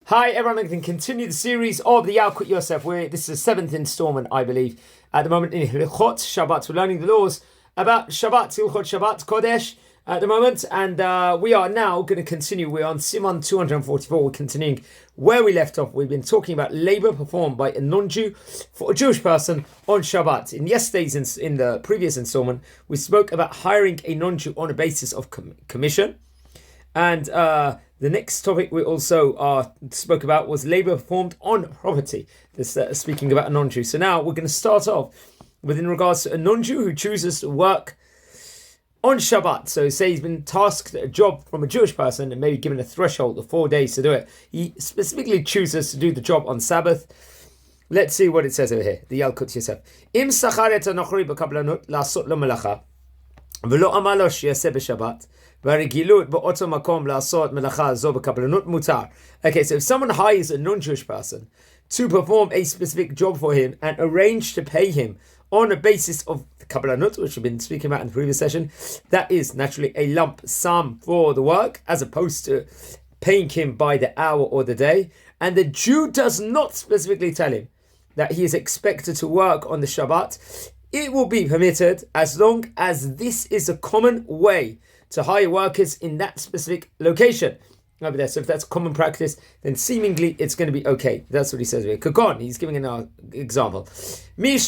Hi everyone, I'm going to continue the series of the Yalkut Yosef. This is the 7th installment, I believe, at the moment in Hilchot Shabbat. We're learning the laws about Shabbat, Hilchot Shabbat, Kodesh at the moment, and we are now going to continue. We're on Siman 244. We're continuing where we left off. We've been talking about labor performed by a non-Jew for a Jewish person on Shabbat. In yesterday's, in the previous installment, we spoke about hiring a non-Jew on a basis of commission, and the next topic we also spoke about was labor performed on property. This speaking about a non-Jew. So now we're going to start off with in regards to a non-Jew who chooses to work on Shabbat. So say he's been tasked a job from a Jewish person and maybe given a threshold of 4 days to do it. He specifically chooses to do the job on Sabbath. Let's see what it says over here. The Yalkut Yosef. Im sachar et anochri b'kablanut la'asot lo melacha v'lo amar lo sheyaseh b'Shabbat. Okay, so if someone hires a non-Jewish person to perform a specific job for him and arrange to pay him on a basis of the kabbalanut, which we've been speaking about in the previous session, that is naturally a lump sum for the work, as opposed to paying him by the hour or the day. And the Jew does not specifically tell him that he is expected to work on the Shabbat. It will be permitted as long as this is a common way to hire workers in that specific location over there. So if that's common practice, then seemingly it's going to be okay. That's what he says here. Kagon, he's giving an example. Someone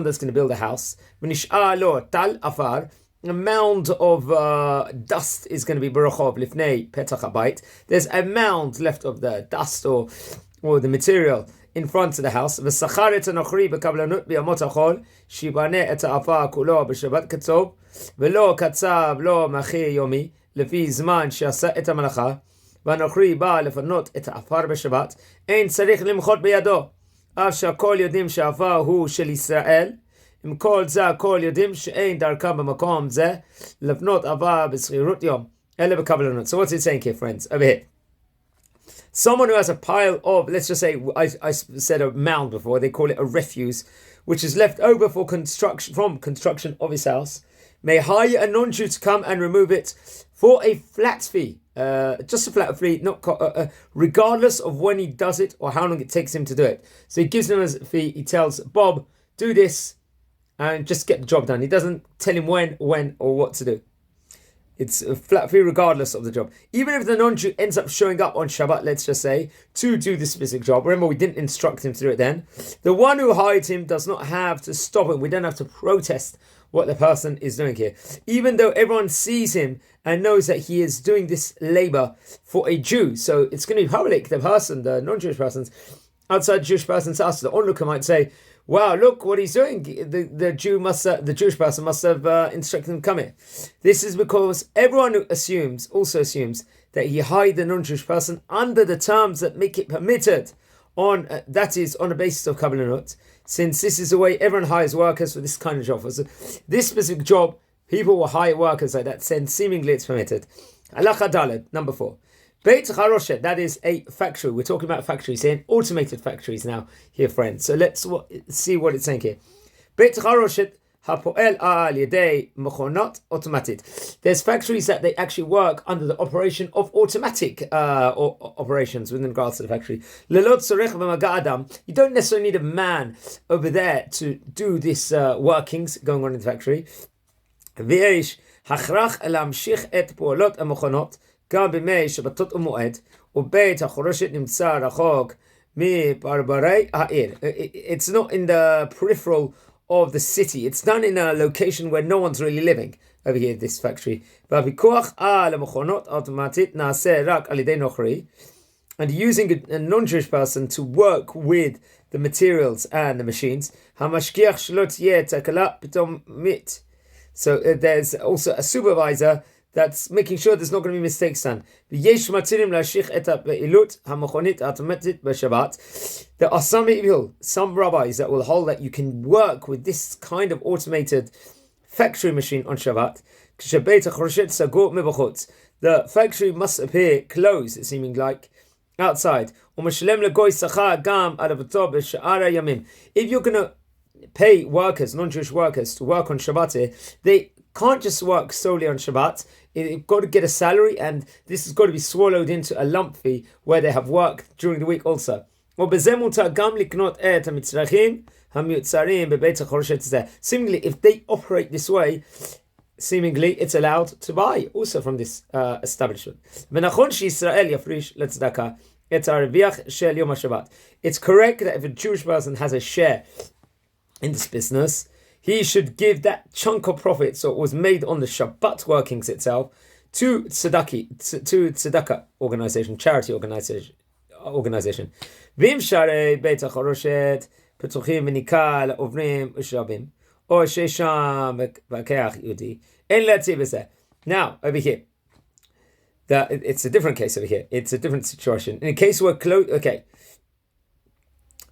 that's going to build a house. A mound of dust is going to be barachov lifnei petach habayit. There's a mound left of the dust or the material in front of the house. וסחר את הנוכרי בקבלנות בימות החול, שיבנה את העפר כולו בשבת קצוב, ולא קצב לו מחיר יומי, לפי זמן שעשה את המלאכה, והנוכרי בא לפנות את העפר בשבת, אין צריך למחות בידו, אף שהכל יודעים שהעפר הוא של ישראל, עם כל זה הכל יודעים שאין דרכם במקום זה, לפנות עפר בשכירות יום, אלה בקבלנות. So what's it saying here, friends, over here? Someone who has a pile of, let's just say, I said a mound before, they call it a refuse, which is left over from construction of his house, may hire a non-Jew to come and remove it for a flat fee, just a flat fee, not regardless of when he does it or how long it takes him to do it. So he gives him a fee, he tells Bob, do this, and just get the job done. He doesn't tell him when, or what to do. It's a flat fee regardless of the job. Even if the non-Jew ends up showing up on Shabbat, let's just say, to do this specific job. Remember, we didn't instruct him to do it then. The one who hired him does not have to stop him. We don't have to protest what the person is doing here. Even though everyone sees him and knows that he is doing this labor for a Jew. So it's going to be public. The person, the non-Jewish person's outside the Jewish person's house. The onlooker might say, wow, look what he's doing. The Jewish person must have instructed him to come here. This is because everyone also assumes that he hired the non-Jewish person under the terms that make it permitted that is on a basis of kabbalanut, since this is the way everyone hires workers for this kind of job. So this specific job, people will hire workers like that, since seemingly it's permitted. Halacha Daled, number 4. Beit Haroshet, that is a factory. We're talking about factories here, automated factories now here, friends. So let's see what it's saying here. Beit Haroshet hapoel al yedei mechonot automated. There's factories that they actually work under the operation of automatic operations within regards to the factory. Lelot tzorech b'maga adam. You don't necessarily need a man over there to do this workings going on in the factory. V'yesh hachrach lamshich et po'olot המכונות גם בימי שבתות ומועד, ובית החורשת נמצא רחוק מברברי העיר. It's not in the peripheral of the city. It's done in a location where no one's really living over here, this factory. והפיקוח על המכונות האוטומטית נעשה רק על ידי נוכרי, and using a non-Jewish person to work with the materials and the machines, המשגיח שלא תהיה תקלה פתאומית. So there's also a supervisor that's making sure there's not going to be mistakes done. There are some rabbis that will hold that you can work with this kind of automated factory machine on Shabbat. The factory must appear closed, it seeming like, outside. If you're going to pay workers, non-Jewish workers, to work on Shabbat, they can't just work solely on Shabbat. It's got to get a salary, and this has got to be swallowed into a lump fee where they have worked during the week also. Seemingly, if they operate this way, seemingly it's allowed to buy also from this establishment. It's correct that if a Jewish person has a share in this business, he should give that chunk of profit, so it was made on the Shabbat workings itself, to tzedakah organization, charity organization. ואם שערי בית החרושת פתוחים וניקל עוברים ושרבים, או ששם בקח יהודי, אין להציב בזה. Now, over here, it's a different case over here. It's a different situation. In a case where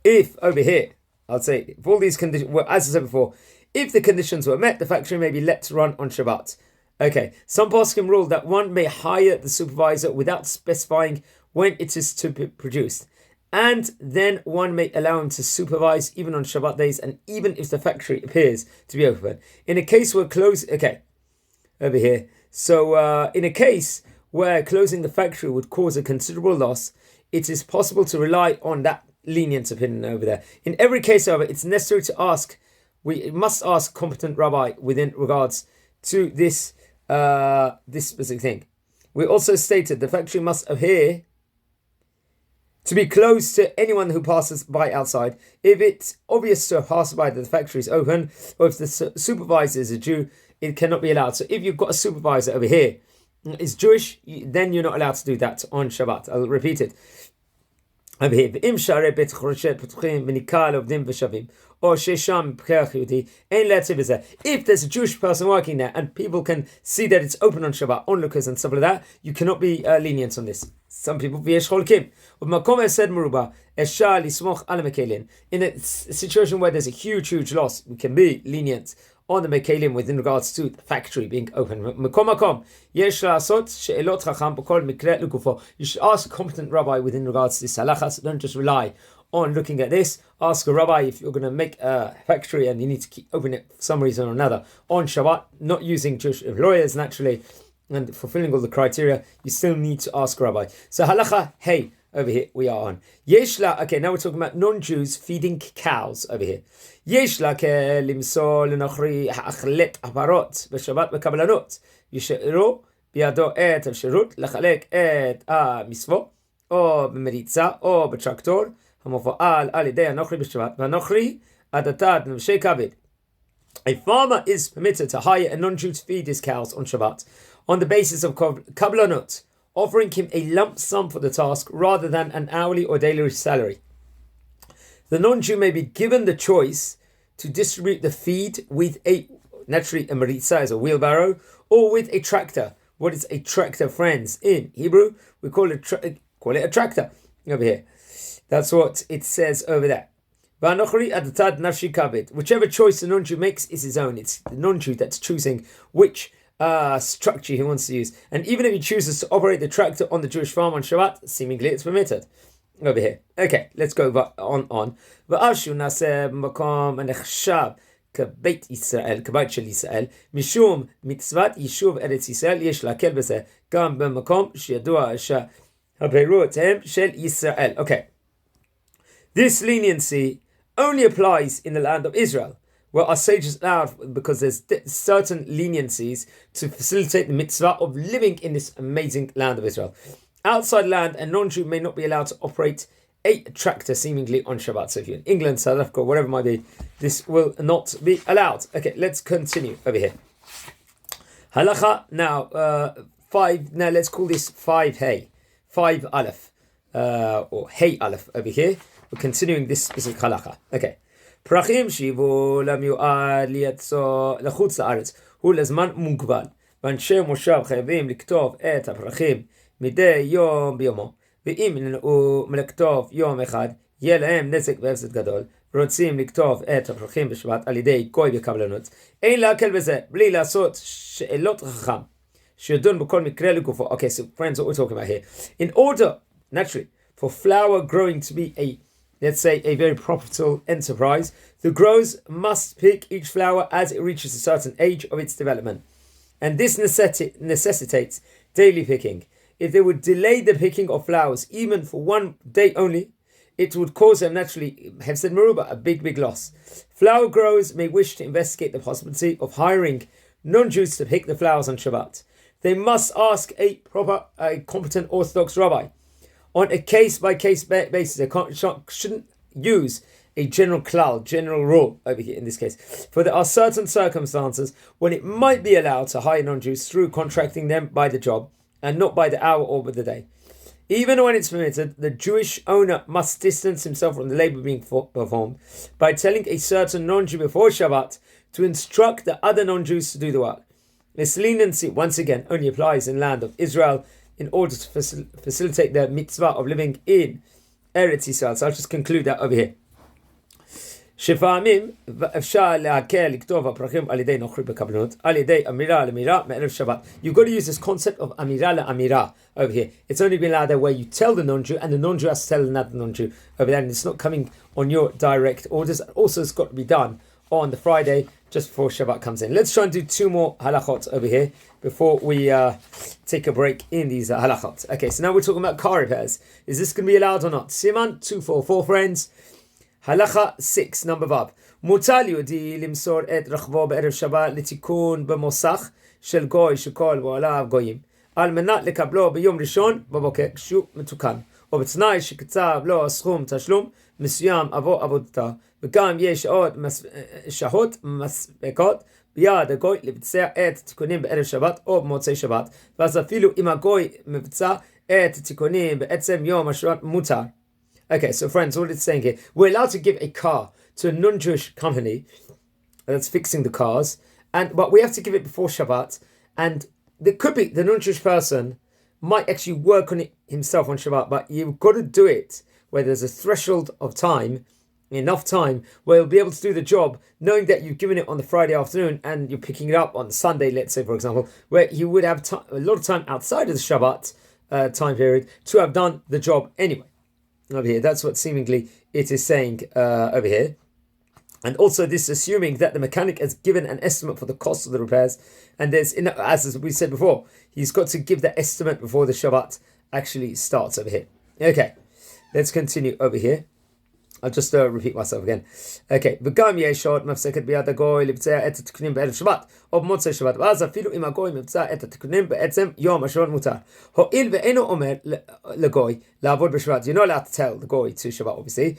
if over here, I'll say, if all these conditions, well, as I said before, if the conditions were met, the factory may be let to run on Shabbat. Okay, some poskim rule that one may hire the supervisor without specifying when it is to be produced. And then one may allow him to supervise even on Shabbat days and even if the factory appears to be open. In a case where over here. So in a case where closing the factory would cause a considerable loss, it is possible to rely on that lenient opinion over there. In every case, however, it's necessary to ask, we must ask competent rabbi within regards to this specific thing. We also stated the factory must appear to be closed to anyone who passes by outside. If it's obvious to a passerby that the factory is open, or if the supervisor is a Jew, it cannot be allowed. So if you've got a supervisor over here is Jewish, then you're not allowed to do that on Shabbat. I'll repeat it. Over here, if there's a Jewish person working there and people can see that it's open on Shabbat, onlookers and stuff like that, you cannot be lenient on this. Some people in a situation where there's a huge loss, we can be lenient on the Mekalim within regards to the factory being open. You should ask a competent rabbi within regards to this halacha, so don't just rely on looking at this. Ask a rabbi if you're going to make a factory and you need to keep open it for some reason or another on Shabbat, not using Jewish lawyers naturally, and fulfilling all the criteria, you still need to ask a rabbi. So halacha, hey, over here we are on. Okay, now we're talking about non-Jews feeding cows over here. Yeshla ke limso l'nochri ha'achlet aparot b'Shabbat b'kablanot yishero biado et al-shirut l'chalek et a-misvo o b'meritza o b'traktor hamofa'al al-idei ha'nochri b'Shabbat v'anochri adatad n'v'shei kabed. A farmer is permitted to hire a non-Jew to feed his cows on Shabbat on the basis of kablanot, offering him a lump sum for the task rather than an hourly or daily salary. The non-Jew may be given the choice to distribute the feed with naturally a maritza is a wheelbarrow, or with a tractor. What is a tractor, friends? In Hebrew, we call it a tractor over here. That's what it says over there. Whichever choice the non-Jew makes is his own. It's the non-Jew that's choosing which structure he wants to use. And even if he chooses to operate the tractor on the Jewish farm on Shabbat, seemingly it's permitted. Over here. Okay, let's go on. ואשו נעשה במקום הנחשב כבית ישראל, כבית של ישראל, משום מצוות יישוב ארץ ישראל, יש להקל בזה, גם במקום שידוע שהפירות הם של ישראל. Okay. This leniency only applies in the land of Israel, where our sages allowed, because there's certain leniencies to facilitate the mitzvah of living in this amazing land of Israel. Outside land, a non-Jew may not be allowed to operate a tractor seemingly on Shabbat. So if you're in England, South Africa, whatever it might be, this will not be allowed. Okay, let's continue over here. Halacha, now, 5, now let's call this 5 hey, 5 aleph, or hey aleph over here. We're continuing this specific halacha. Okay. פרחים שיבו למיועד ליצוא לחוץ לארץ הוא לזמן מוגבל, ואנשי מושב חייבים לכתוב את הפרחים מדי יום ביומו, ואם נמנעו מלכתוב יום אחד, יהיה להם נזק והפסד גדול, ורוצים לכתוב את הפרחים בשבת על ידי גוי בקבלנות, אין להקל בזה, בלי לעשות שאלות חכם, שידון בכל מקרה לגופו. Okay, so friends, what we're talking about here. In order, naturally, for flower growing to be a let's say, a very profitable enterprise, the growers must pick each flower as it reaches a certain age of its development. And this necessitates daily picking. If they would delay the picking of flowers even for one day only, it would cause them naturally, Hefsed Meruba, a big loss. Flower growers may wish to investigate the possibility of hiring non-Jews to pick the flowers on Shabbat. They must ask a competent Orthodox rabbi on a case-by-case basis. They shouldn't use a general rule over here in this case. For there are certain circumstances when it might be allowed to hire non-Jews through contracting them by the job and not by the hour or by the day. Even when it's permitted, the Jewish owner must distance himself from the labor being performed by telling a certain non-Jew before Shabbat to instruct the other non-Jews to do the work. This leniency, once again, only applies in land of Israel in order to facilitate the mitzvah of living in Eretz Yisrael. So I'll just conclude that over here. שפעמים אפשר להקל לכתוב הפרחים על ידי נוכרי בקבלנות, על ידי אמירה לאמירה מערב שבת. You've got to use this concept of אמירה לאמירה over here. It's only been allowed there where you tell the non-Jew and the non-Jew has to tell another non-Jew over there, and it's not coming on your direct orders. Also, it's got to be done on the Friday just before Shabbat comes in. Let's try and do two more halachot over here before we take a break in these halachot. Okay, so now we're talking about car repairs. Is this going to be allowed or not? Siman 244, friends. Halacha 6, number vav. מותר ליהודי למסור את רכבו בערב שבת לתיקון במוסך של גוי שכל בו עליו גויים, על מנת לקבלו ביום ראשון בבוקר כשהוא מתוקן, או בתנאי שקצב לו סכום תשלום מסוים עבור עבודתו, וגם יש עוד שעות מספקות ביד הגוי לבצע את התיקונים בערב שבת או במוצאי שבת, ואז אפילו אם הגוי מבצע את התיקונים בעצם יום השבת מותר. Okay, so friends, what it's saying here, we're allowed to give a car to a non-Jewish company that's fixing the cars, but we have to give it before Shabbat, and there could be the non-Jewish person might actually work on it himself on Shabbat, but you've got to do it where there's a threshold of time, enough time, where you'll be able to do the job, knowing that you've given it on the Friday afternoon and you're picking it up on Sunday, let's say, for example, where you would have a lot of time outside of the Shabbat time period to have done the job anyway. Over here, that's what seemingly it is saying over here. And also this assuming that the mechanic has given an estimate for the cost of the repairs, and there's, as we said before, he's got to give the estimate before the Shabbat actually starts over here. Okay, let's continue over here. I'll just repeat myself again. Okay, וגם יש עוד מפסקת ביד הגוי לבצע את התיקונים בערב שבת או במוצאי שבת, ואז אפילו אם הגוי מבצע את התיקונים בעצם יום השבת מותר. הואיל ואינו אומר לגוי לעבוד בשבת, you're not allowed to tell the goy to Shabbat, obviously,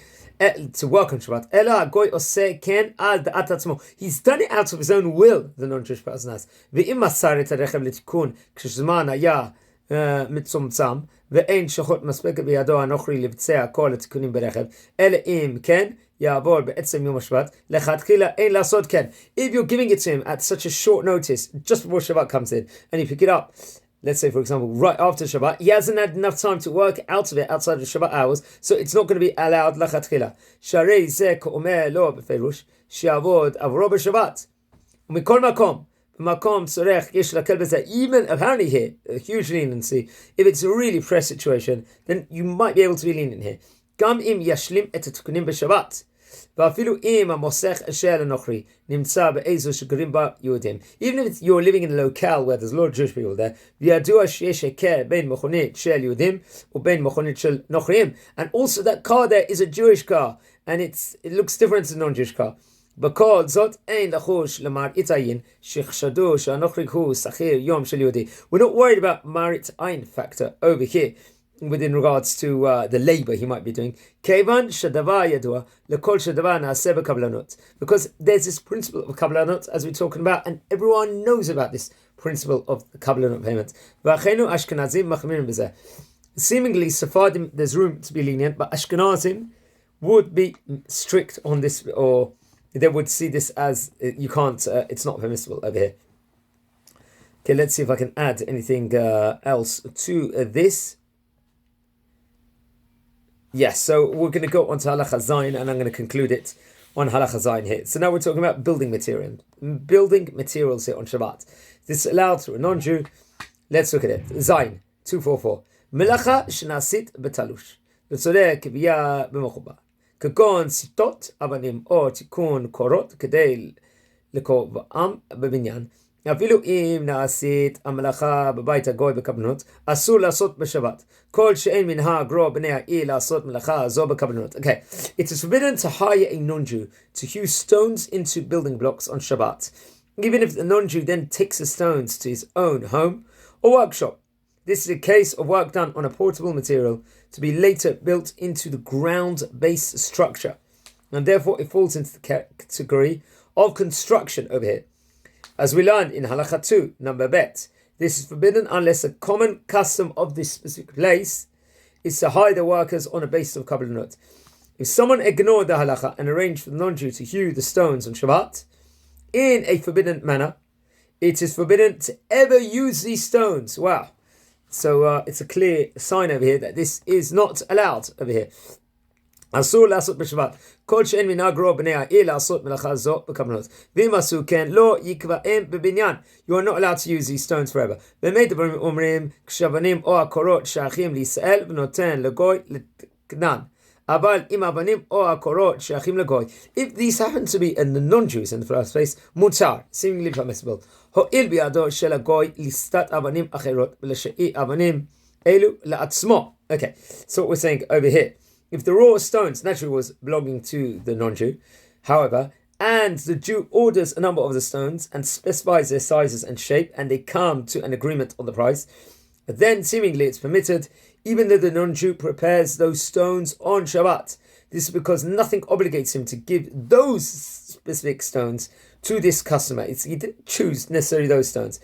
to work on Shabbat, אלא הגוי עושה כן על דעת עצמו. He's done it out of his own will, the non-Jewish person has. ואם מסר את הרכב לתיקון כשזמן היה מצומצם, ואין שחות מספקת בידו הנוכרי לבצע כל התיקונים ברכב, אלא אם כן יעבור בעצם יום השבת, לכתחילה אין לעשות כן. If you're giving it to him at such a short notice, just before Shabbat comes in, and you pick it up, let's say for example, right after Shabbat, he hasn't had enough time to work out of it outside of the Shabbat hours, so it's not going to be allowed לכתחילה. שהרי זה כאומר לו בפירוש, שיעבוד עבורו בשבת. ומכל מקום, Makom Tzorech Yesh Lakel B'zeh. Even apparently here, a huge leniency. If it's a really press situation, then you might be able to be lenient here. Gam im yashlim et התיקונים בשבת. ואפילו אם המוסך אשר הנוכרי נמצא באיזו שגרים בה יהודים. Even if you're living in a locale where there's a lot of Jewish people there, וידוע שיש היכר בין מכונית של יהודים ובין מכונית של נוכרים. And also that car there is a Jewish car, and it looks different to a non-Jewish car. בכל זאת אין לחוש למראית עין שחשדו שהנוכרי הוא שכיר יום של יהודי. We're not worried about מראית עין factor over here within regards to the labor he might be doing. כיוון שדבר ידוע לכל שדבר נעשה בקבלנות. Because there's this principle of קבלנות as we're talking about, and everyone knows about this principle of the קבלנות payment. ואחינו אשכנזים מחמירים בזה. Seemingly Sephardim there's room to be lenient, but Ashkenazim would be strict on this, or they would see this as you can't, it's not permissible over here. Okay, let's see if I can add anything else to this. Yes, so we're going to go on to Halacha Zayin, and I'm going to conclude it on Halacha Zayin here. So now we're talking about building materials here on Shabbat. This is allowed to a non-Jew. Let's look at it. Zayin 244. Melacha shenasit betalush. לצורך קביעה במחובה. כגון סיטות אבנים או תיקון קורות כדי לקובעם בבניין. אפילו אם נעשית המלאכה בבית הגוי בקבלנות, אסור לעשות בשבת. כל שאין מנהג רוב בני העיר לעשות מלאכה זו בקבלנות. Okay, it is forbidden to hire a non-Jew to hew stones into building blocks on Shabbat, even if the non-Jew then takes the stones to his own home or workshop. This is a case of work done on a portable material to be later built into the ground base structure, and therefore it falls into the category of construction over here. As we learned in Halakha 2, number bet, this is forbidden unless a common custom of this specific place is to hire the workers on a basis of kabbalanot. If someone ignored the halakha and arranged for the non-Jew to hew the stones on Shabbat in a forbidden manner, it is forbidden to ever use these stones. Wow. So it's a clear sign over here that this is not allowed over here. אסור לעשות בשבת כל שאין מנהג רוב בני העיר לעשות מלאכה זו בקבלנות. ואם עשו כן לא יקבעם בבניין. You are not allowed to use these stones forever. באמת דברים אומרים כשאבנים או הקורות שייכים לישראל ונותן לגוי לכנען. אבל אם האבנים או הקורות שייכים לגוי, if these happen to be in the non-Jews in the first place, מותר, seemingly permissible. הואיל בידו של הגוי לסתת אבנים אחרות ולשאי אבנים אלו לעצמו. Okay, so what we're saying over here, if the raw stones naturally was belonging to the non-Jew, however, and the Jew orders a number of the stones and specifies their sizes and shape, and they come to an agreement on the price, then seemingly it's permitted, even though the non-Jew prepares those stones on Shabbat. This is because nothing obligates him to give those specific stones to this customer. He didn't choose necessarily those stones.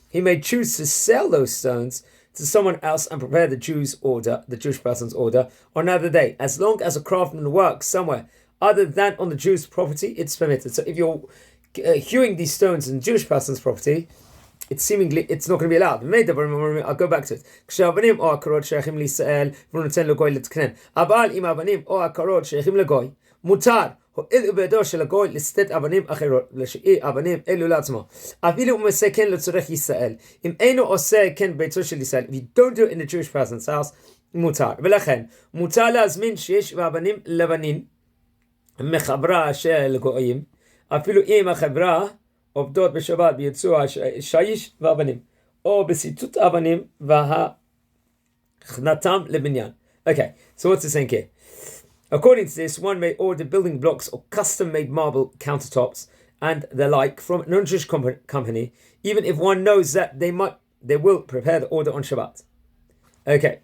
He may choose to sell those stones to someone else and prepare the Jew's order, the Jewish person's order, on another day. As long as a craftsman works somewhere other than on the Jew's property, it's permitted. So if you're hewing these stones in the Jewish person's property, it's not going to be allowed. I'll go back to it. כשהאבנים או הקורות שייכים לישראל ונותן לגוי לתקנן. אבל אם האבנים או הקורות שייכים לגוי, מותר. הואיל בידו של הגוי לסתת אבנים אחרות, לשאי אבנים אלו לעצמו. אפילו אם עושה כן לצורך ישראל. אם אינו עושה כן ביתו של ישראל, if you don't do it in the Jewish person's house, מותר. ולכן, מותר להזמין שיש באבנים לבנים, מחברה של גויים, אפילו אם החברה עובדות בשבת ביצוע שיש ואבנים, או בסיטוט אבנים והכנתם לבניין. Okay, so what's it saying here? According to this, one may order building blocks or custom-made marble countertops and the like from a non-Jewish company, even if one knows that they will prepare the order on Shabbat. Okay.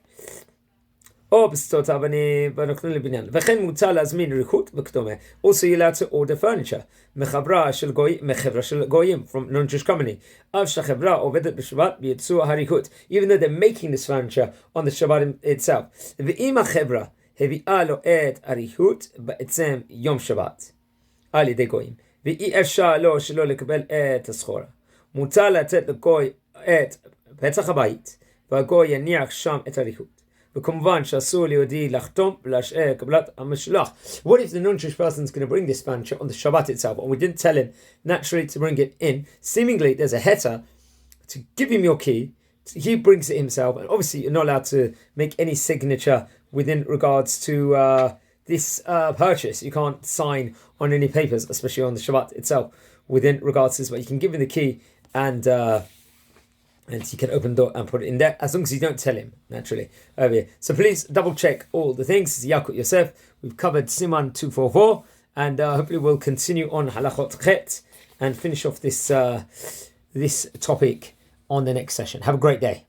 Also, you're allowed to order furniture from non-Jewish company. Even though they're making this furniture on the Shabbat itself. הביאה לו את אריכות בעצם יום שבת על ידי גויים, ואי אפשר לו שלא לקבל את הסחורה. מותר לתת לגוי את פתח הבית, והגוי יניח שם את אריכות. וכמובן שאסור ליהודי לחתום ולהשאר קבלת המשלוח. What if the non-Jewish person is going to bring this furniture on the Shabbat itself, and we didn't tell him naturally to bring it in? Seemingly there's a heter to give him your key. He brings it himself, and obviously you're not allowed to make any signature within regards to this purchase. You can't sign on any papers, especially on the Shabbat itself, within regards to this, but you can give him the key and he can open the door and put it in there, as long as you don't tell him, naturally, over here. So please double check all the things. This is Yalkut Yosef. We've covered Siman 244, and hopefully we'll continue on Halachot Chet and finish off this topic on the next session. Have a great day.